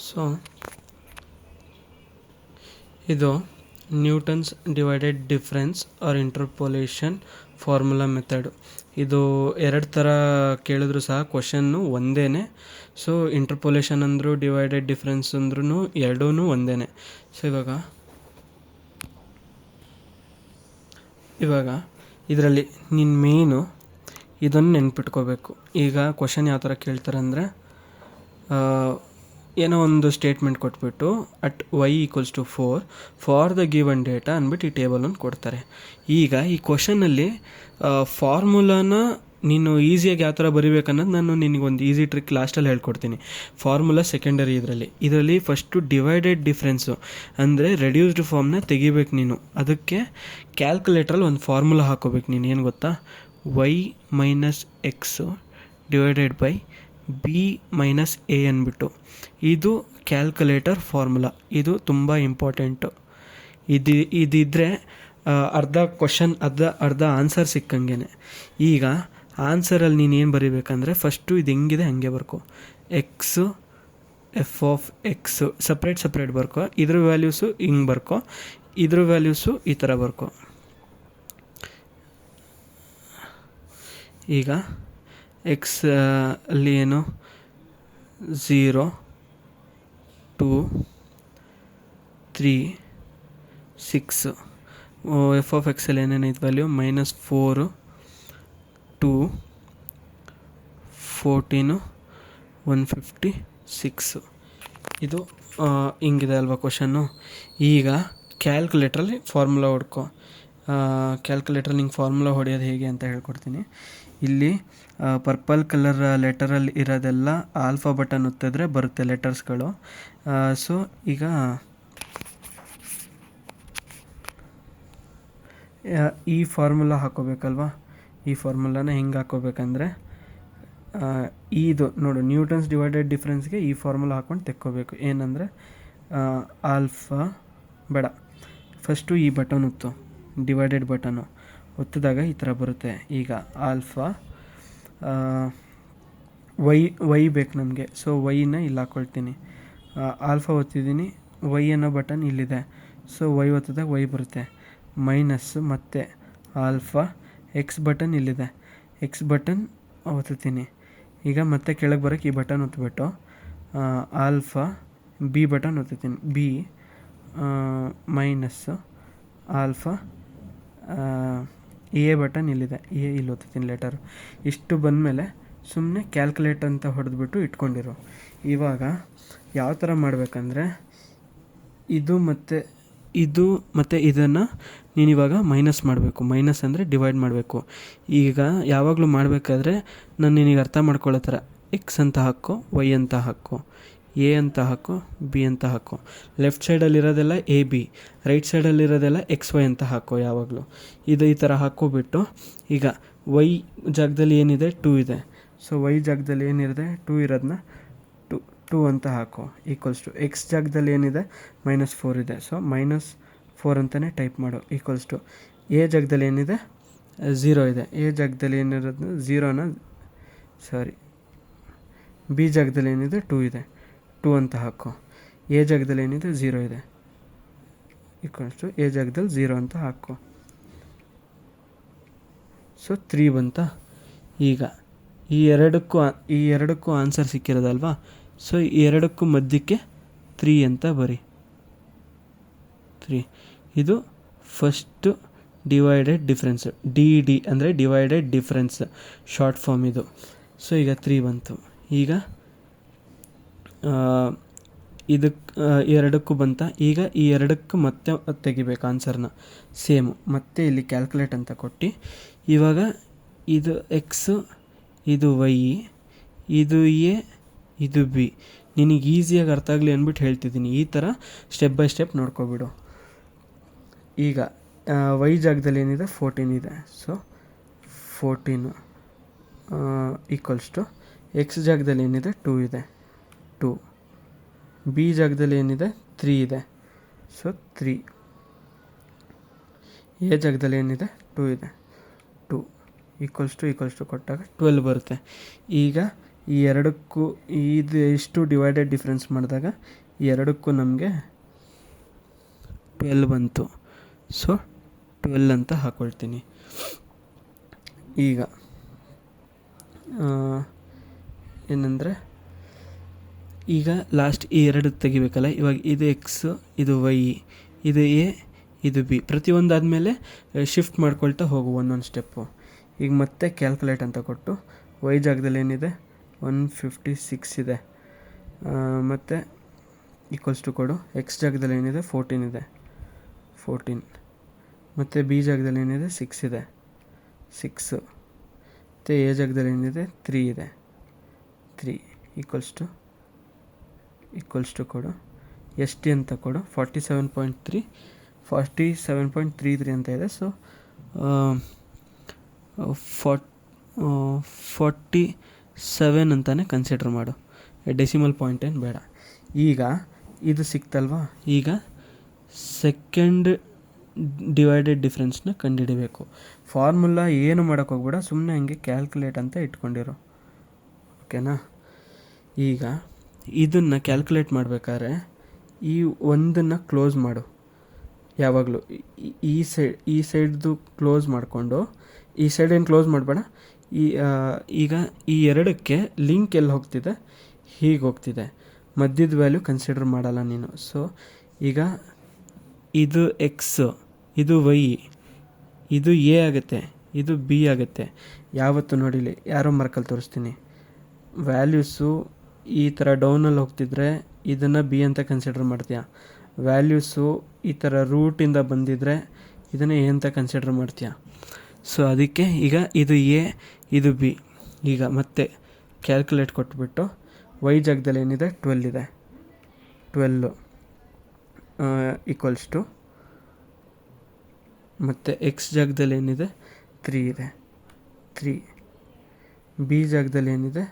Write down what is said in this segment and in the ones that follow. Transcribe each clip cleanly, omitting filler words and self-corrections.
So ಇದು Newton's divided difference or interpolation formula method. ಇದು ಎರಡು ಥರ ಕೇಳಿದ್ರು ಸಹ ಕ್ವಶನ್ನು ಒಂದೇ. ಸೊ ಇಂಟರ್ಪೋಲೇಷನ್ ಅಂದರು ಡಿವೈಡೆಡ್ ಡಿಫ್ರೆನ್ಸ್ ಅಂದ್ರೂ ಎರಡೂ ಒಂದೇ. ಸೊ ಇವಾಗ ಇದರಲ್ಲಿ ನಿನ್ನ ಮೇಯ್ನು ಇದನ್ನು ನೆನ್ಪಿಟ್ಕೋಬೇಕು. ಈಗ ಕ್ವಶನ್ ಯಾವ ಥರ ಕೇಳ್ತಾರೆ ಅಂದರೆ, ಏನೋ ಒಂದು ಸ್ಟೇಟ್ಮೆಂಟ್ ಕೊಟ್ಬಿಟ್ಟು at y = 4 for the given data ಅಂದ್ಬಿಟ್ಟು ಈ ಟೇಬಲನ್ನು ಕೊಡ್ತಾರೆ. ಈಗ ಈ ಕ್ವಶನಲ್ಲಿ ಫಾರ್ಮುಲಾನ ನೀನು ಈಸಿಯಾಗಿ ಯಾವ ಥರ ಬರಿಬೇಕನ್ನೋದು ನಾನು ನಿನಗೊಂದು ಈಸಿ ಟ್ರಿಕ್ ಲಾಸ್ಟಲ್ಲಿ ಹೇಳ್ಕೊಡ್ತೀನಿ. ಫಾರ್ಮುಲಾ ಸೆಕೆಂಡರಿ ಇದರಲ್ಲಿ ಫಸ್ಟು ಡಿವೈಡೆಡ್ ಡಿಫ್ರೆನ್ಸು ಅಂದರೆ ರೆಡ್ಯೂಸ್ಡ್ ಫಾರ್ಮ್ನ ತೆಗಿಬೇಕು ನೀನು. ಅದಕ್ಕೆ ಕ್ಯಾಲ್ಕುಲೇಟ್ರಲ್ಲಿ ಒಂದು ಫಾರ್ಮುಲಾ ಹಾಕೋಬೇಕು ನೀನು. ಏನು ಗೊತ್ತಾ? y - x divided by b - a ಅಂದ್ಬಿಟ್ಟು. ಇದು ಕ್ಯಾಲ್ಕುಲೇಟರ್ ಫಾರ್ಮುಲಾ. ಇದು ತುಂಬ ಇಂಪಾರ್ಟೆಂಟು. ಇದಿದ್ದರೆ ಅರ್ಧ ಕ್ವಶನ್ ಅರ್ಧ ಆನ್ಸರ್ ಸಿಕ್ಕಂಗೆ. ಈಗ ಆನ್ಸರಲ್ಲಿ ನೀನು ಏನು ಬರೀಬೇಕಂದ್ರೆ ಫಸ್ಟು ಇದು ಹೆಂಗಿದೆ ಹಾಗೆ ಬರ್ಕೊ. X f(x) separate ಬರ್ಕೊ. ಇದ್ರ ವ್ಯಾಲ್ಯೂಸು ಹಿಂಗೆ ಬರ್ಕೊ, ಇದ್ರ ವ್ಯಾಲ್ಯೂಸು ಈ ಥರ ಬರ್ಕೊ. ಈಗ ಎಕ್ಸ್ ಅಲ್ಲಿ ಏನು 0, 2, 3, 6. f(x) ಅಲ್ಲಿ ಏನೇನೈತೆ ವ್ಯಾಲ್ಯೂ -4, 2, 14, 156. ಇದು ಹಿಂಗಿದೆ ಅಲ್ವಾ ಕ್ವಶನ್ನು. ಈಗ ಕ್ಯಾಲ್ಕುಲೇಟ್ರಲ್ಲಿ ಫಾರ್ಮುಲಾ ಹೊಡ್ಕೊ. ಕ್ಯಾಲ್ಕುಲೇಟ್ರಲ್ಲಿ ನಿಂಗೆ ಫಾರ್ಮುಲಾ ಹೊಡೆಯೋದು ಹೇಗೆ ಅಂತ ಹೇಳ್ಕೊಡ್ತೀನಿ. ಇಲ್ಲಿ ಪರ್ಪಲ್ ಕಲರ್ ಲೆಟರಲ್ಲಿ ಇರೋದೆಲ್ಲ ಆಲ್ಫಾ ಬಟನ್ ಒತ್ತಿದ್ರೆ ಬರುತ್ತೆ ಲೆಟರ್ಸ್ಗಳು. ಸೊ ಈಗ ಈ ಫಾರ್ಮುಲಾ ಹಾಕೋಬೇಕಲ್ವಾ. ಈ ಫಾರ್ಮುಲಾನ ಹೆಂಗೆ ಹಾಕೋಬೇಕಂದ್ರೆ, ಇದು ನೋಡು, ನ್ಯೂಟನ್ಸ್ ಡಿವೈಡೆಡ್ ಡಿಫ್ರೆನ್ಸ್ಗೆ ಈ ಫಾರ್ಮುಲಾ ಹಾಕ್ಕೊಂಡು ತೆಕ್ಕೋಬೇಕು. ಏನಂದರೆ ಆಲ್ಫಾ ಬೇಡ, ಫಸ್ಟು ಈ ಬಟನ್ ಒತ್ತು, ಡಿವೈಡೆಡ್ ಬಟನು ಒತ್ತಿದಾಗ ಈ ಥರ ಬರುತ್ತೆ. ಈಗ ಆಲ್ಫಾ ವೈ ಬೇಕು ನಮಗೆ. ಸೊ ವೈನ ಇಲ್ಲಿ ಹಾಕ್ಕೊಳ್ತೀನಿ. ಆಲ್ಫಾ ಒತ್ತಿದ್ದೀನಿ, ವೈ ಅನ್ನೋ ಬಟನ್ ಇಲ್ಲಿದೆ. ಸೊ ವೈ ಒತ್ತಿದಾಗ ವೈ ಬರುತ್ತೆ. ಮೈನಸ್ ಮತ್ತೆ ಆಲ್ಫಾ ಎಕ್ಸ್ ಬಟನ್ ಇಲ್ಲಿದೆ. ಎಕ್ಸ್ ಬಟನ್ ಒತ್ತುತ್ತೀನಿ. ಈಗ ಮತ್ತೆ ಕೆಳಗೆ ಬರೋಕ್ಕೆ ಈ ಬಟನ್ ಒತ್ಬಿಟ್ಟು ಆಲ್ಫಾ ಬಿ ಬಟನ್ ಒತ್ತುತ್ತೀನಿ. B minus alpha A button ಇಲ್ಲಿದೆ. ಇಲ್ಲಿ ಒತ್ತುತ್ತೀನಿ ಲೆಟರು. ಇಷ್ಟು ಬಂದಮೇಲೆ ಸುಮ್ಮನೆ ಕ್ಯಾಲ್ಕುಲೇಟ್ ಅಂತ ಹೊಡೆದ್ಬಿಟ್ಟು ಇಟ್ಕೊಂಡಿರು. ಇವಾಗ ಯಾವ ಥರ ಮಾಡಬೇಕಂದ್ರೆ, ಇದು ಮತ್ತು ಇದನ್ನು ನೀನಿವಾಗ ಮೈನಸ್ ಮಾಡಬೇಕು. ಮೈನಸ್ ಅಂದರೆ ಡಿವೈಡ್ ಮಾಡಬೇಕು. ಈಗ ಯಾವಾಗಲೂ ಮಾಡಬೇಕಾದ್ರೆ ನಾನು ನಿನಗೆ ಅರ್ಥ ಮಾಡ್ಕೊಳ್ಳೋ ಥರ ಎಕ್ಸ್ ಅಂತ ಹಾಕೋ, ವೈ ಅಂತ ಹಾಕೋ, ಎ ಅಂತ ಹಾಕೋ, ಬಿ ಅಂತ ಹಾಕೋ. ಲೆಫ್ಟ್ ಸೈಡಲ್ಲಿರೋದೆಲ್ಲ ಎ ಬಿ, ರೈಟ್ ಸೈಡಲ್ಲಿರೋದೆಲ್ಲ ಎಕ್ಸ್ ವೈ ಅಂತ ಹಾಕೋ ಯಾವಾಗಲೂ. ಈ ಥರ ಹಾಕೋಬಿಟ್ಟು ಈಗ ವೈ ಜಾಗದಲ್ಲಿ ಏನಿದೆ 2 ಇದೆ. ಸೊ ವೈ ಜಾಗದಲ್ಲಿ ಏನಿದೆ 2 ಇರೋದನ್ನ 2 ಅಂತ ಹಾಕೋ. = ಎಕ್ಸ್ ಜಾಗದಲ್ಲಿ ಏನಿದೆ -4 ಇದೆ. ಸೊ -4 ಅಂತಲೇ ಟೈಪ್ ಮಾಡು. ಎ ಜಾಗದಲ್ಲಿ ಏನಿದೆ 0 ಇದೆ. ಎ ಜಾಗದಲ್ಲಿ ಏನಿರೋದು 0ನ ಬಿ ಜಾಗದಲ್ಲಿ ಏನಿದೆ 2 ಇದೆ, 2 ಅಂತ ಹಾಕೋ. ಎ ಜಾಗದಲ್ಲಿ ಏನಿದೆ 0 ಇದೆ, ಎ ಜಾಗದಲ್ಲಿ 0 ಅಂತ ಹಾಕೋ. ಸೊ 3 ಬಂತಾ. ಈಗ ಈ ಎರಡಕ್ಕೂ ಆನ್ಸರ್ ಸಿಕ್ಕಿರೋದಲ್ವಾ. ಸೊ ಈ ಎರಡಕ್ಕೂ ಮಧ್ಯಕ್ಕೆ 3 ಅಂತ ಬರಿ. 3 ಇದು ಫಸ್ಟು ಡಿವೈಡೆಡ್ ಡಿಫ್ರೆನ್ಸ್. ಡಿ ಅಂದರೆ ಡಿವೈಡೆಡ್ ಡಿಫ್ರೆನ್ಸ್ ಶಾರ್ಟ್ ಫಾರ್ಮ್ ಇದು. ಸೊ ಈಗ 3 ಬಂತು. ಈಗ ಎರಡಕ್ಕೂ ಬಂತ. ಈಗ ಈ ಎರಡಕ್ಕೂ ಮತ್ತೆ ತೆಗಿಬೇಕು ಆನ್ಸರ್ನ ಸೇಮು. ಮತ್ತೆ ಇಲ್ಲಿ ಕ್ಯಾಲ್ಕುಲೇಟ್ ಅಂತ ಕೊಟ್ಟು ಇವಾಗ ಇದು ಎಕ್ಸು, ಇದು ವೈ, ಇದು ಎ, ಇದು ಬಿ. ನಿನಗೆ ಈಸಿಯಾಗಿ ಅರ್ಥ ಆಗಲಿ ಅಂದ್ಬಿಟ್ಟು ಹೇಳ್ತಿದ್ದೀನಿ. ಈ ಥರ ಸ್ಟೆಪ್ ಬೈ ಸ್ಟೆಪ್ ನೋಡ್ಕೊಬಿಡು. ಈಗ ವೈ ಜಾಗದಲ್ಲಿ ಏನಿದೆ 14 ಇದೆ. ಸೊ 14 ಎಕ್ಸ್ ಜಾಗದಲ್ಲಿ ಏನಿದೆ 2 ಇದೆ, 2. ಬಿ ಜಾಗದಲ್ಲಿ ಏನಿದೆ 3 ಇದೆ. ಸೊ 3. ಎ ಜಾಗದಲ್ಲಿ ಏನಿದೆ 2 ಇದೆ, 2 = ಕೊಟ್ಟಾಗ 12 ಬರುತ್ತೆ. ಈಗ ಈ ಎರಡಕ್ಕೂ ಇದು ಎಷ್ಟು ಡಿವೈಡೆಡ್ ಡಿಫ್ರೆನ್ಸ್ ಮಾಡಿದಾಗ ಈ ಎರಡಕ್ಕೂ ನಮಗೆ 12 ಬಂತು. ಸೊ 12 ಅಂತ ಹಾಕ್ಕೊಳ್ತೀನಿ. ಈಗ ಏನಂದರೆ ಈಗ ಲಾಸ್ಟ್ ಈ ಎರಡು ತೆಗಿಬೇಕಲ್ಲ. ಇವಾಗ ಇದು ಎಕ್ಸು, ಇದು ವೈ, ಇದು ಎ, ಇದು ಬಿ. ಪ್ರತಿಯೊಂದು ಆದಮೇಲೆ ಶಿಫ್ಟ್ ಮಾಡ್ಕೊಳ್ತಾ ಹೋಗು ಒಂದೊಂದು ಸ್ಟೆಪ್ಪು. ಈಗ ಮತ್ತೆ ಕ್ಯಾಲ್ಕುಲೇಟ್ ಅಂತ ಕೊಟ್ಟು ವೈ ಜಾಗದಲ್ಲಿ ಏನಿದೆ 156 ಇದೆ, ಮತ್ತು ಈಕ್ವಲ್ಸ್ ಟು ಕೊಡು. ಎಕ್ಸ್ ಜಾಗದಲ್ಲಿ ಏನಿದೆ 14 ಇದೆ, 14, ಮತ್ತು ಬಿ ಜಾಗದಲ್ಲಿ ಏನಿದೆ 6 ಇದೆ, 6, ಮತ್ತು ಎ ಜಾಗದಲ್ಲಿ ಏನಿದೆ 3 ಇದೆ, 3 ಈಕ್ವಲ್ಸ್ ಟು ಕೊಡು. ಎಸ್ ಟಿ ಅಂತ ಕೊಡು. 47.33 ಅಂತ ಇದೆ. ಸೊ 47 ಅಂತಲೇ ಕನ್ಸಿಡರ್ ಮಾಡು, ಡೆಸಿಮಲ್ ಪಾಯಿಂಟ್ ಏನು ಬೇಡ. ಈಗ ಇದು ಸಿಕ್ತಲ್ವಾ, ಈಗ ಸೆಕೆಂಡ್ ಡಿವೈಡೆಡ್ ಡಿಫ್ರೆನ್ಸ್ನ ಕಂಡುಹಿಡಿಬೇಕು. ಫಾರ್ಮುಲಾ ಏನು ಮಾಡೋಕ್ಕೆ ಹೋಗ್ಬೇಡ, ಸುಮ್ಮನೆ ಹಂಗೆ ಕ್ಯಾಲ್ಕುಲೇಟ್ ಅಂತ ಇಟ್ಕೊಂಡಿರು, ಓಕೆನಾ. ಈಗ ಇದನ್ನು ಕ್ಯಾಲ್ಕುಲೇಟ್ ಮಾಡಬೇಕಾದ್ರೆ ಈ ಒಂದನ್ನು ಕ್ಲೋಸ್ ಮಾಡು ಯಾವಾಗಲೂ. ಈ ಸೈಡ್ದು ಕ್ಲೋಸ್ ಮಾಡಿಕೊಂಡು ಈ ಸೈಡ್ ಏನು ಕ್ಲೋಸ್ ಮಾಡಬೇಡ. ಈಗ ಈ ಎರಡಕ್ಕೆ ಲಿಂಕ್ ಎಲ್ಲಿ ಹೋಗ್ತಿದೆ, ಹೀಗೆ ಹೋಗ್ತಿದೆ. ಮಧ್ಯದ ವ್ಯಾಲ್ಯೂ ಕನ್ಸಿಡರ್ ಮಾಡಲ್ಲ ನೀನು. ಸೊ ಈಗ ಇದು ಎಕ್ಸ್, ಇದು ವೈ, ಇದು ಎ ಆಗುತ್ತೆ, ಇದು ಬಿ ಆಗುತ್ತೆ. ಯಾವತ್ತು ನೋಡಿಲಿ ಯಾರೋ ಮಾರ್ಕಲ್ಲಿ ತೋರಿಸ್ತೀನಿ, ವ್ಯಾಲ್ಯೂಸು ಈ ಥರ ಡೌನಲ್ಲಿ ಹೋಗ್ತಿದ್ರೆ ಇದನ್ನು ಬಿ ಅಂತ ಕನ್ಸಿಡರ್ ಮಾಡ್ತೀಯ. ವ್ಯಾಲ್ಯೂಸು ಈ ಥರ ರೂಟಿಂದ ಬಂದಿದ್ದರೆ ಇದನ್ನು ಎ ಅಂತ ಕನ್ಸಿಡರ್ ಮಾಡ್ತೀಯ. ಸೊ ಅದಕ್ಕೆ ಈಗ ಇದು ಎ, ಇದು ಬಿ. ಈಗ ಮತ್ತೆ ಕ್ಯಾಲ್ಕುಲೇಟ್ ಕೊಟ್ಬಿಟ್ಟು ವೈ ಜಾಗದಲ್ಲಿ ಏನಿದೆ 12 ಇದೆ, 12 ಈಕ್ವಲ್ಸ್ ಟು, ಮತ್ತು ಎಕ್ಸ್ ಜಾಗದಲ್ಲಿ ಏನಿದೆ 3 ಇದೆ, 3, ಬಿ ಜಾಗದಲ್ಲಿ ಏನಿದೆ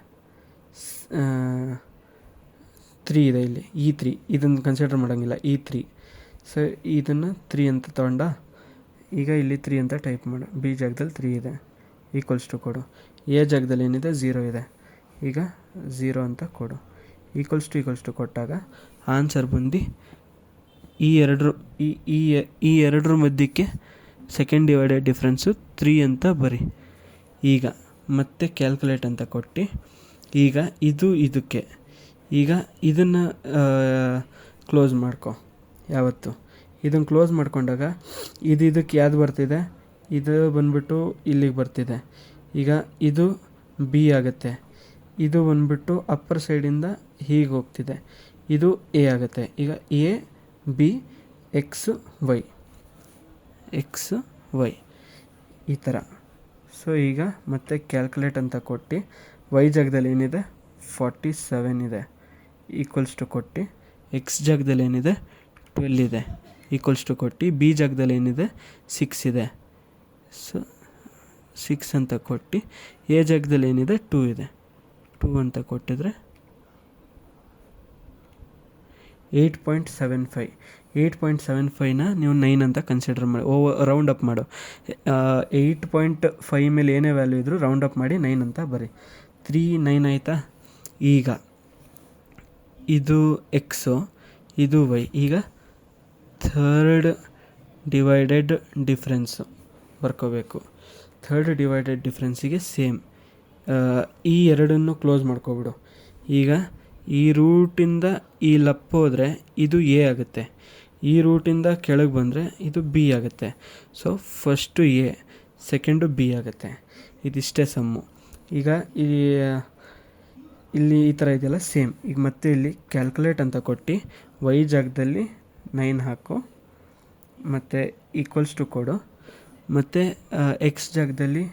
3 ಇದೆ. ಇಲ್ಲಿ ಈ 3 ಇದನ್ನು ಕನ್ಸಿಡರ್ ಮಾಡೋಂಗಿಲ್ಲ, ಈ 3. ಸೊ ಇದನ್ನು 3 ಅಂತ ತೊಗೊಂಡ. ಈಗ ಇಲ್ಲಿ 3 ಅಂತ ಟೈಪ್ ಮಾಡು. ಬಿ ಜಾಗದಲ್ಲಿ 3 ಇದೆ, ಈಕ್ವಲ್ಸ್ ಟು ಕೊಡು. ಎ ಜಾಗದಲ್ಲಿ ಏನಿದೆ 0 ಇದೆ, ಈಗ 0 ಅಂತ ಕೊಡು. ಈಕ್ವಲ್ಸ್ ಟು ಕೊಟ್ಟಾಗ ಆನ್ಸರ್ ಬಂದು ಈ ಎರಡರ ಮಧ್ಯಕ್ಕೆ ಸೆಕೆಂಡ್ ಡಿವೈಡೆಡ್ ಡಿಫ್ರೆನ್ಸು 3 ಅಂತ ಬರಿ. ಈಗ ಮತ್ತೆ ಕ್ಯಾಲ್ಕುಲೇಟ್ ಅಂತ ಕೊಟ್ಟು ಈಗ ಇದಕ್ಕೆ ಈಗ ಇದನ್ನು ಕ್ಲೋಸ್ ಮಾಡ್ಕೊ. ಯಾವತ್ತು ಇದನ್ನು ಕ್ಲೋಸ್ ಮಾಡ್ಕೊಂಡಾಗ ಇದಕ್ಕೆ ಯಾವುದು ಬರ್ತಿದೆ, ಇದು ಬಂದ್ಬಿಟ್ಟು ಇಲ್ಲಿಗೆ ಬರ್ತಿದೆ. ಈಗ ಇದು ಬಿ ಆಗುತ್ತೆ, ಇದು ಬಂದ್ಬಿಟ್ಟು ಅಪ್ಪರ್ ಸೈಡಿಂದ ಹೀಗೆ ಹೋಗ್ತಿದೆ, ಇದು ಎ ಆಗುತ್ತೆ. ಈಗ ಎ ಬಿ ಎಕ್ಸ್ ವೈ ಈ ಥರ. ಸೊ ಈಗ ಮತ್ತೆ ಕ್ಯಾಲ್ಕುಲೇಟ್ ಅಂತ ಕೊಟ್ಟು ವೈ ಜಾಗದಲ್ಲಿ ಏನಿದೆ 47 ಇದೆ, ಈಕ್ವಲ್ಸ್ ಟು ಕೊಟ್ಟು. ಎಕ್ಸ್ ಜಾಗದಲ್ಲಿ ಏನಿದೆ 12 ಇದೆ, ಈಕ್ವಲ್ಸ್ ಟು ಕೊಟ್ಟು. ಬಿ ಜಾಗದಲ್ಲಿ ಏನಿದೆ 6 ಇದೆ, ಸೊ 6 ಅಂತ ಕೊಟ್ಟು. ಎ ಜಾಗದಲ್ಲಿ ಏನಿದೆ 2 ಇದೆ, 2 ಅಂತ ಕೊಟ್ಟಿದ್ರೆ 8.75. 8.75ನ ನೀವು 9 ಅಂತ ಕನ್ಸಿಡರ್ ಮಾಡಿ ರೌಂಡ್ ಅಪ್ ಮಾಡು. 8.5 ಮೇಲೆ ಏನೇ ವ್ಯಾಲ್ಯೂ ಇದ್ದರೂ ರೌಂಡ್ ಅಪ್ ಮಾಡಿ 9 ಅಂತ ಬರೀ. 3 9 ಆಯಿತಾ. ಈಗ ಇದು ಎಕ್ಸು, ಇದು ವೈ. ಈಗ ಥರ್ಡ್ ಡಿವೈಡೆಡ್ ಡಿಫ್ರೆನ್ಸು ಬರ್ಕೋಬೇಕು. ಥರ್ಡ್ ಡಿವೈಡೆಡ್ ಡಿಫ್ರೆನ್ಸಿಗೆ ಸೇಮ್ ಈ ಎರಡನ್ನು ಕ್ಲೋಸ್ ಮಾಡ್ಕೊಬಿಡು. ಈಗ ಈ ರೂಟಿಂದ ಈ ಲಪ್ಪ ಹೋದರೆ ಇದು ಎ ಆಗುತ್ತೆ, ಈ ರೂಟಿಂದ ಕೆಳಗೆ ಬಂದರೆ ಇದು ಬಿ ಆಗುತ್ತೆ. So first A, second B ಆಗುತ್ತೆ. ಇದಿಷ್ಟೇ ಸಮ್ಮು. ಈಗ ಇಲ್ಲಿ ಈ ಥರ ಇದೆಯಲ್ಲ ಸೇಮ್. ಈಗ ಮತ್ತೆ ಇಲ್ಲಿ ಕ್ಯಾಲ್ಕುಲೇಟ್ ಅಂತ ಕೊಟ್ಟು ವೈ ಜಾಗದಲ್ಲಿ 9 ಹಾಕು, ಮತ್ತು ಈಕ್ವಲ್ಸ್ ಟು ಕೊಡು. ಮತ್ತು ಎಕ್ಸ್ ಜಾಗದಲ್ಲಿ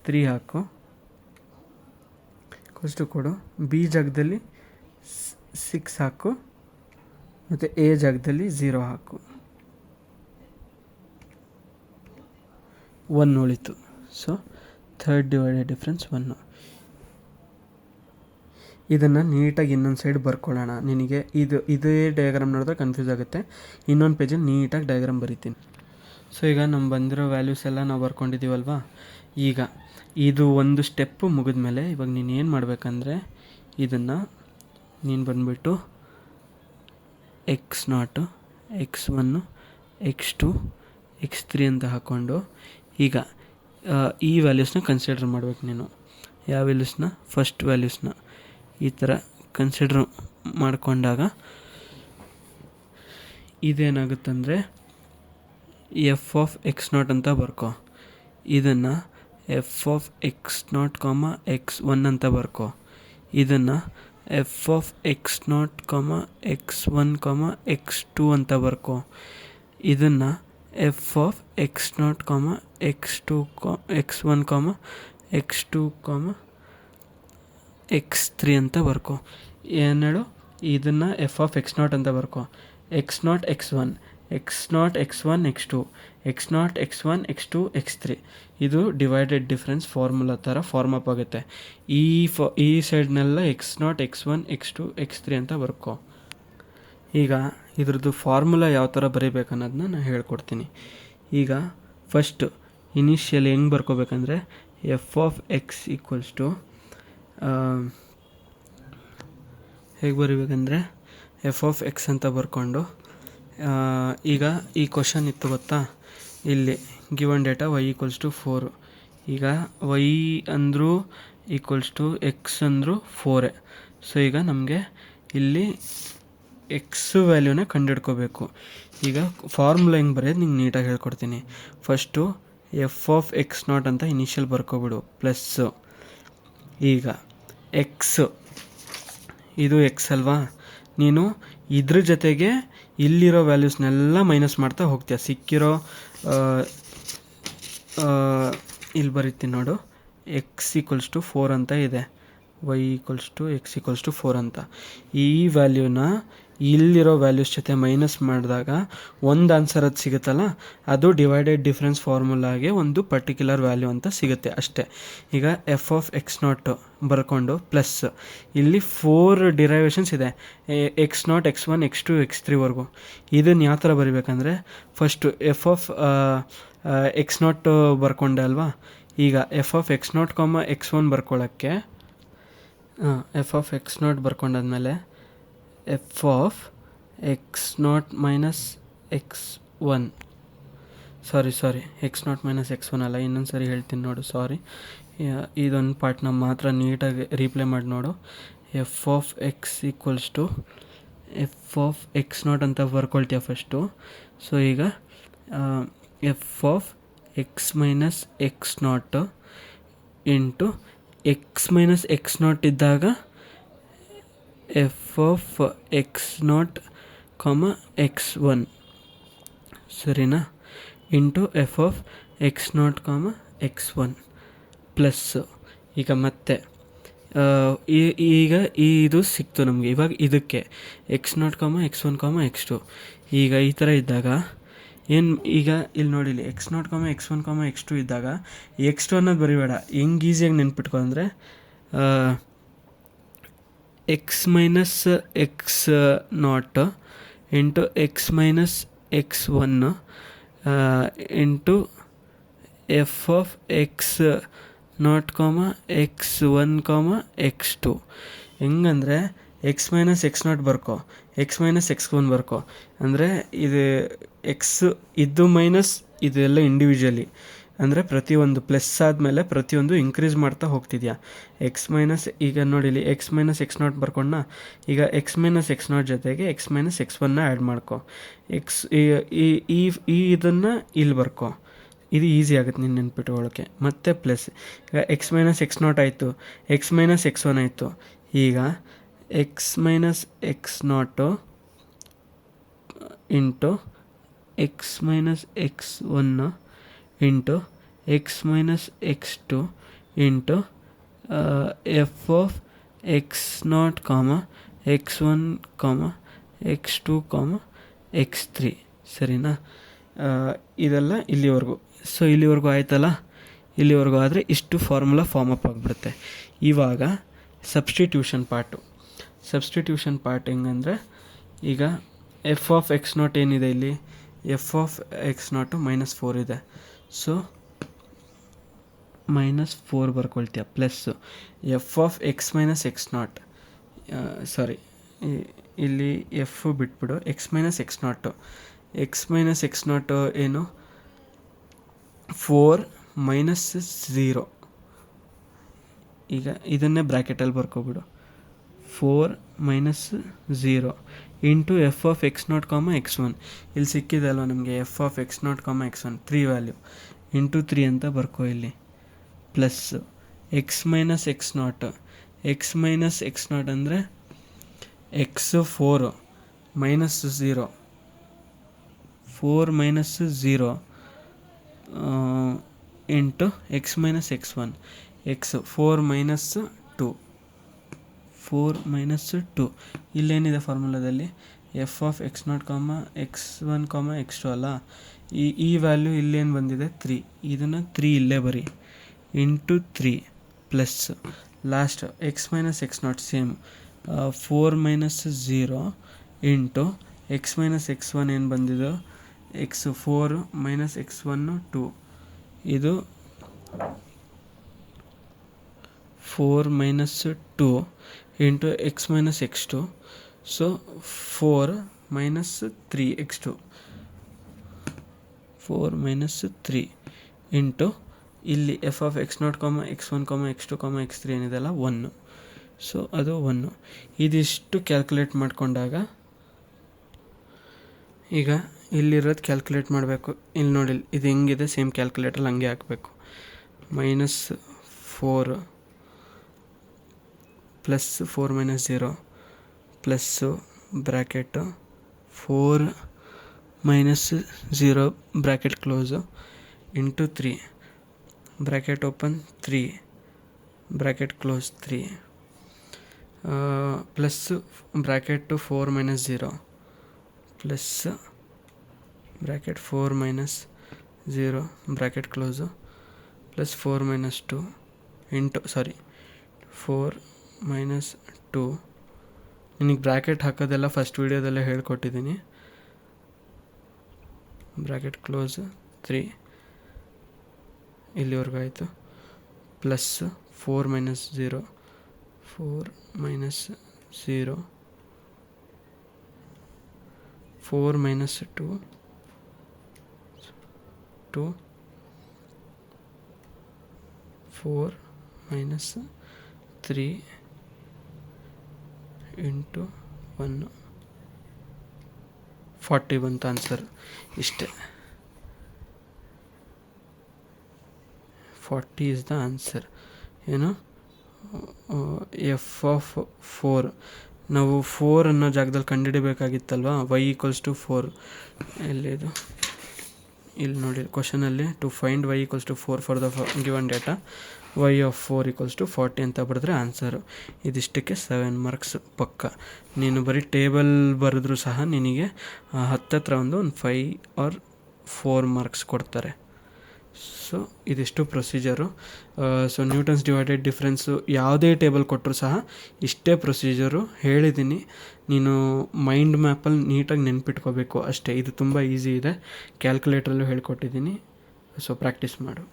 3 ಹಾಕು, ಈಕ್ವಲ್ಸ್ ಟು ಕೊಡು. ಬಿ ಜಾಗದಲ್ಲಿ 6 ಹಾಕು, ಮತ್ತು ಎ ಜಾಗದಲ್ಲಿ 0 ಹಾಕು. 1 ಉಳಿತು. So third divided difference 1. ಇದನ್ನು ನೀಟಾಗಿ ಇನ್ನೊಂದು ಸೈಡ್ ಬರ್ಕೊಳ್ಳೋಣ. ನಿನಗೆ ಇದೇ ಡಯಾಗ್ರಾಮ್ ನೋಡಿದ್ರೆ ಕನ್ಫ್ಯೂಸ್ ಆಗುತ್ತೆ. ಇನ್ನೊಂದು ಪೇಜಲ್ಲಿ ನೀಟಾಗಿ ಡಯಾಗ್ರಾಮ್ ಬರಿತೀನಿ. ಸೊ ಈಗ ನಮ್ಗೆ ಬಂದಿರೋ ವ್ಯಾಲ್ಯೂಸ್ ಎಲ್ಲ ನಾವು ಬರ್ಕೊಂಡಿದ್ದೀವಲ್ವಾ. ಈಗ ಇದು ಒಂದು ಸ್ಟೆಪ್ಪು ಮುಗಿದ್ಮೇಲೆ ಇವಾಗ ನೀನು ಏನು ಮಾಡಬೇಕಂದ್ರೆ ಇದನ್ನು ನೀನು ಬಂದುಬಿಟ್ಟು x0 x1 x2 x3 ಅಂತ ಹಾಕ್ಕೊಂಡು ಈಗ ಈ ವ್ಯಾಲ್ಯೂಸ್ನ ಕನ್ಸಿಡರ್ ಮಾಡಬೇಕು ನೀನು. ಯಾವ ವ್ಯಾಲ್ಯೂಸ್ನ? ಫಸ್ಟ್ ವ್ಯಾಲ್ಯೂಸ್ನ ಈ ಥರ ಕನ್ಸಿಡರ್ ಮಾಡಿಕೊಂಡಾಗ ಇದೇನಾಗುತ್ತಂದರೆ ಎಫ್ ಆಫ್ x0 ಅಂತ ಬರ್ಕೊ. ಇದನ್ನು ಎಫ್ ಆಫ್ x0, x1 ಅಂತ ಬರ್ಕೊ. ಇದನ್ನು F of x0, x1, x2 ಅಂತ ಬರ್ಕೊ. ಇದನ್ನು F of x0, x2, x1, x2, x3 ಅಂತ ಬರ್ಕೊ. ಏನು ಹೇಳು? ಇದನ್ನು ಎಫ್ ಆಫ್ x0 ಅಂತ ಬರ್ಕೊ. x0 x1, x0 x1 x2, x0 x1 x2 x3 ಇದು ಡಿವೈಡೆಡ್ ಡಿಫ್ರೆನ್ಸ್ ಫಾರ್ಮುಲಾ ಥರ ಫಾರ್ಮ್ ಅಪ್ ಆಗುತ್ತೆ. ಈ ಸೈಡ್ನೆಲ್ಲ x0 x1 x2 x3 ಅಂತ ಬರ್ಕೊ. ಈಗ ಇದ್ರದ್ದು ಫಾರ್ಮುಲಾ ಯಾವ ಥರ ಬರೀಬೇಕು ಅನ್ನೋದನ್ನ ನಾನು ಹೇಳ್ಕೊಡ್ತೀನಿ. ಈಗ ಫಸ್ಟ್ ಇನಿಷಿಯಲಿ ಹೆಂಗೆ ಬರ್ಕೋಬೇಕಂದ್ರೆ F of X equals to ಹೇಗೆ ಬರೀಬೇಕಂದ್ರೆ ಎಫ್ ಆಫ್ ಎಕ್ಸ್ ಅಂತ ಬರ್ಕೊಂಡು ಈಗ ಈ ಕ್ವಶನ್ ಇತ್ತು ಗೊತ್ತಾ, ಇಲ್ಲಿ given data y equals to 4. ಈಗ y ಅಂದರೂ ಈಕ್ವಲ್ಸ್ ಟು ಎಕ್ಸ್ ಅಂದರೂ 4. ಸೊ ಈಗ ನಮಗೆ ಇಲ್ಲಿ ಎಕ್ಸ್ ವ್ಯಾಲ್ಯೂನ ಕಂಡುಹಿಡ್ಕೋಬೇಕು. ಈಗ ಫಾರ್ಮುಲಾ ಹೆಂಗೆ ಬರೆಯೋದು ನಿಂಗೆ ನೀಟಾಗಿ ಹೇಳ್ಕೊಡ್ತೀನಿ. ಫಸ್ಟು ಎಫ್ ಆಫ್ x0 ಅಂತ ಇನಿಷಿಯಲ್ ಬರ್ಕೊಬಿಡು ಪ್ಲಸ್ಸು. ಈಗ ಎಕ್ಸ್ ಇದು ಎಕ್ಸ್ ಅಲ್ವಾ, ನೀನು ಇದ್ರ ಜೊತೆಗೆ ಇಲ್ಲಿರೋ ವ್ಯಾಲ್ಯೂಸ್ನೆಲ್ಲ ಮೈನಸ್ ಮಾಡ್ತಾ ಹೋಗ್ತೀಯ. ಸಿಕ್ಕಿರೋ ಇಲ್ಲಿ ಬರೀತೀನಿ ನೋಡು, ಎಕ್ಸ್ ಈಕ್ವಲ್ಸ್ ಟು 4 ಅಂತ ಇದೆ, y equals to X equals to 4 ಅಂತ. ಈ ವ್ಯಾಲ್ಯೂನ ಇಲ್ಲಿರೋ ವ್ಯಾಲ್ಯೂಸ್ ಜೊತೆ ಮೈನಸ್ ಮಾಡಿದಾಗ ಒಂದು ಆನ್ಸರ್ ಅದು ಸಿಗುತ್ತಲ್ಲ, ಅದು ಡಿವೈಡೆಡ್ ಡಿಫ್ರೆನ್ಸ್ ಫಾರ್ಮುಲಾಗೆ ಒಂದು ಪರ್ಟಿಕ್ಯುಲರ್ ವ್ಯಾಲ್ಯೂ ಅಂತ ಸಿಗುತ್ತೆ ಅಷ್ಟೇ. ಈಗ ಎಫ್ ಆಫ್ x0 ಬರ್ಕೊಂಡು ಪ್ಲಸ್ ಇಲ್ಲಿ 4 ಡಿರೈವೇಷನ್ಸ್ ಇದೆ, x0 x1 x2 x3ವರೆಗೂ. ಇದನ್ನು ಯಾವ ಥರ ಬರಿಬೇಕಂದ್ರೆ ಫಸ್ಟು ಎಫ್ ಆಫ್ x0 ಬರ್ಕೊಂಡೆ ಅಲ್ವಾ. ಈಗ ಎಫ್ ಆಫ್ x0, x1 ಬರ್ಕೊಳ್ಳೋಕ್ಕೆ ಎಫ್ ಆಫ್ x0 ಬರ್ಕೊಂಡಾದ್ಮೇಲೆ F of x0 minus x1 sorry x0 minus x1 ಅಲ್ಲ, ಇನ್ನೊಂದು ಸರಿ ಹೇಳ್ತೀನಿ ನೋಡು, ಸಾರಿ. ಇದೊಂದು ಪಾರ್ಟ್ನ ಮಾತ್ರ ನೀಟಾಗಿ ರೀಪ್ಲೇ ಮಾಡಿ ನೋಡು. F of X equals to F of x0 ಅಂತ ಬರ್ಕೊಳ್ತೀಯ ಫಸ್ಟು. ಸೊ ಈಗ F of X minus x0 into X minus x0 ಇದ್ದಾಗ ಎಫ್ ಆಫ್ x0, x1 ಸರಿನಾ, into F of x0, x1 plus. ಈಗ ಮತ್ತೆ ಈಗ ಇದು ಸಿಕ್ತು ನಮಗೆ. ಇವಾಗ ಇದಕ್ಕೆ x0, x1, x2 ಈಗ ಈ ಥರ ಇದ್ದಾಗ ಏನು, ಈಗ ಇಲ್ಲಿ ನೋಡಿ, ಇಲ್ಲಿ x0, x1, x2 ಇದ್ದಾಗ x2 ಅನ್ನೋದು ಬರಿಬೇಡ. ಹೆಂಗೆ ಈಸಿಯಾಗಿ ನೆನ್ಪಿಟ್ಕೊ ಅಂದರೆ X minus x0 into X minus x1 into F of x0, x1, x2. ಹೆಂಗಂದರೆ ಎಕ್ಸ್ ಮೈನಸ್ x0 ಬರ್ಕೊ, ಎಕ್ಸ್ ಮೈನಸ್ x1 ಬರ್ಕೊ. ಅಂದರೆ ಇದು ಎಕ್ಸ್ ಇದು ಮೈನಸ್ ಇದೆಲ್ಲ ಇಂಡಿವಿಜುವಲಿ, ಅಂದರೆ ಪ್ರತಿಯೊಂದು ಪ್ಲಸ್ ಆದಮೇಲೆ ಪ್ರತಿಯೊಂದು ಇನ್ಕ್ರೀಸ್ ಮಾಡ್ತಾ ಹೋಗ್ತಿದ್ಯಾ. ಎಕ್ಸ್ ಮೈನಸ್ ಈಗ ನೋಡಿಲಿ ಎಕ್ಸ್ ಮೈನಸ್ x0 ಬರ್ಕೊಂಡ. ಈಗ ಎಕ್ಸ್ ಮೈನಸ್ x0 ಜೊತೆಗೆ ಎಕ್ಸ್ ಮೈನಸ್ x1ನ ಆ್ಯಡ್ ಮಾಡ್ಕೊ. ಎಕ್ಸ್ ಈ ಇದನ್ನು ಇಲ್ಲಿ ಬರ್ಕೊ. ಇದು ಈಸಿ ಆಗುತ್ತೆ ನೀನು ನೆನ್ಪಿಟ್ಕೊಳ್ಳೋಕ್ಕೆ. ಮತ್ತೆ ಪ್ಲಸ್ ಈಗ ಎಕ್ಸ್ ಮೈನಸ್ x0 ಆಯಿತು, ಎಕ್ಸ್ ಮೈನಸ್ x1 ಆಯಿತು. ಈಗ X minus x0 into X minus x1 into X minus x2 into F of x0, x1, x2, x3 ಸರಿನಾ. ಇದೆಲ್ಲ ಇಲ್ಲಿವರೆಗೂ. ಸೊ ಇಲ್ಲಿವರೆಗೂ ಆಯ್ತಲ್ಲ, ಇಲ್ಲಿವರೆಗೂ ಆದರೆ ಇಷ್ಟು ಫಾರ್ಮುಲಾ ಫಾರ್ಮ್ ಅಪ್ ಆಗಿಬಿಡುತ್ತೆ. ಇವಾಗ ಸಬ್ಸ್ಟಿಟ್ಯೂಷನ್ ಪಾರ್ಟ್ ಹೆಂಗಂದರೆ, ಈಗ ಎಫ್ ಆಫ್ x0 ಏನಿದೆ ಇಲ್ಲಿ, ಎಫ್ ಆಫ್ x0 -4 ಇದೆ. ಸೊ -4 ಬರ್ಕೊಳ್ತೀಯ plus F of X minus x0 sorry, ಇಲ್ಲಿ ಎಫ್ ಬಿಟ್ಬಿಡು, X minus X naught. X minus X naught ಏನು, 4 ಮೈನಸ್ 0. ಈಗ ಇದನ್ನೇ ಬ್ರ್ಯಾಕೆಟಲ್ಲಿ ಬರ್ಕೊಬಿಡು, 4 minus 0 into F of X naught comma X 1. ಇಲ್ಲಿ ಸಿಕ್ಕಿದಲ್ವ ನಮಗೆ F of X naught comma X 1 3 value, into 3 ಅಂತ ಬರ್ಕೋ ಇಲ್ಲಿ, plus X minus X naught. X minus X not ಅಂದರೆ X 4 minus 0, 4 minus 0 into X minus X 1. X 4 minus 2, 4 minus 2. ಇಲ್ಲೇನಿದೆ ಫಾರ್ಮುಲಾದಲ್ಲಿ, F of X naught comma X 1 comma X 2 ಅಲ್ಲ, ಈ value ಇಲ್ಲೇನು ಬಂದಿದೆ 3, ಇದನ್ನು 3 ಇಲ್ಲೇ ಬರಿ, into 3 plus last X minus X not same 4 minus 0 into X minus X 1 ಏನು ಬಂದಿದೆ, ಎಕ್ಸ್ 4 ಮೈನಸ್ ಎಕ್ಸ್ 1 2. ಇದು 4 minus 2 into X minus X 2, so 4 minus 3 X 2, 4 minus 3 into ಇಲ್ಲಿ F of X naught comma X 1 comma X 2 ಕಾಮ X 3 ಏನಿದೆಲ್ಲ 1, so ಅದು 1. ಇದಿಷ್ಟು calculate ಮಾಡಿಕೊಂಡಾಗ ಈಗ ಇಲ್ಲಿರೋದು ಕ್ಯಾಲ್ಕುಲೇಟ್ ಮಾಡಬೇಕು. ಇಲ್ಲಿ ನೋಡಿ, ಇದು ಹೆಂಗಿದೆ ಸೇಮ್ ಕ್ಯಾಲ್ಕುಲೇಟಲ್ಲಿ ಹಂಗೆ ಹಾಕಬೇಕು. Minus 4 plus 4 minus 0 plus bracket 4 minus 0 bracket close into 3 bracket open 3 bracket close 3 plus bracket 4 minus 0 plus bracket 4 minus 0 bracket close plus 4 minus 2 into 4 minus 2. ನಿನಗೆ ಬ್ರ್ಯಾಕೆಟ್ ಹಾಕೋದೆಲ್ಲ ಫಸ್ಟ್ ವೀಡಿಯೋದಲ್ಲೇ ಹೇಳ್ಕೊಟ್ಟಿದ್ದೀನಿ. ಬ್ರ್ಯಾಕೆಟ್ ಕ್ಲೋಸ್ 3 ಇಲ್ಲಿವರೆಗೂ ಆಯಿತು, plus 4 minus 0 4 minus 0 4 minus 2 4 minus 3 into 1 40 ಬಂತು answer. ಇಷ್ಟೇ, 40 is the answer. ಏನು, F of 4 ನಾವು 4 ಅನ್ನೋ ಜಾಗದಲ್ಲಿ ಕಂಡುಹಿಡಬೇಕಾಗಿತ್ತಲ್ವ, y ಈಕ್ವಲ್ಸ್ ಟು 4. ಎಲ್ಲಿದು, ಇಲ್ಲಿ ನೋಡಿ ಕ್ವಶನಲ್ಲಿ, to find y equals to 4 for the given data, y of 4 equals to 40 ಅಂತ ಬರೆದ್ರೆ ಆನ್ಸರು. ಇದಿಷ್ಟಕ್ಕೆ 7 ಮಾರ್ಕ್ಸ್ ಪಕ್ಕ. ನೀನು ಬರೀ ಟೇಬಲ್ ಬರೆದ್ರೂ ಸಹ ನಿನಗೆ 10 ಒಂದು 5 ಆರ್ 4 ಮಾರ್ಕ್ಸ್ ಕೊಡ್ತಾರೆ. ಸೊ ಇದಿಷ್ಟು procedure. So Newton's divided difference ಯಾವುದೇ ಟೇಬಲ್ ಕೊಟ್ಟರು ಸಹ ಇಷ್ಟೇ ಪ್ರೊಸೀಜರು ಹೇಳಿದ್ದೀನಿ. ನೀನು ಮೈಂಡ್ ಮ್ಯಾಪಲ್ಲಿ ನೀಟಾಗಿ ನೆನ್ಪಿಟ್ಕೋಬೇಕು ಅಷ್ಟೇ. ಇದು ತುಂಬ ಈಸಿ ಇದೆ, ಕ್ಯಾಲ್ಕುಲೇಟ್ರಲ್ಲೂ ಹೇಳ್ಕೊಟ್ಟಿದ್ದೀನಿ. ಸೊ ಪ್ರಾಕ್ಟೀಸ್ ಮಾಡು.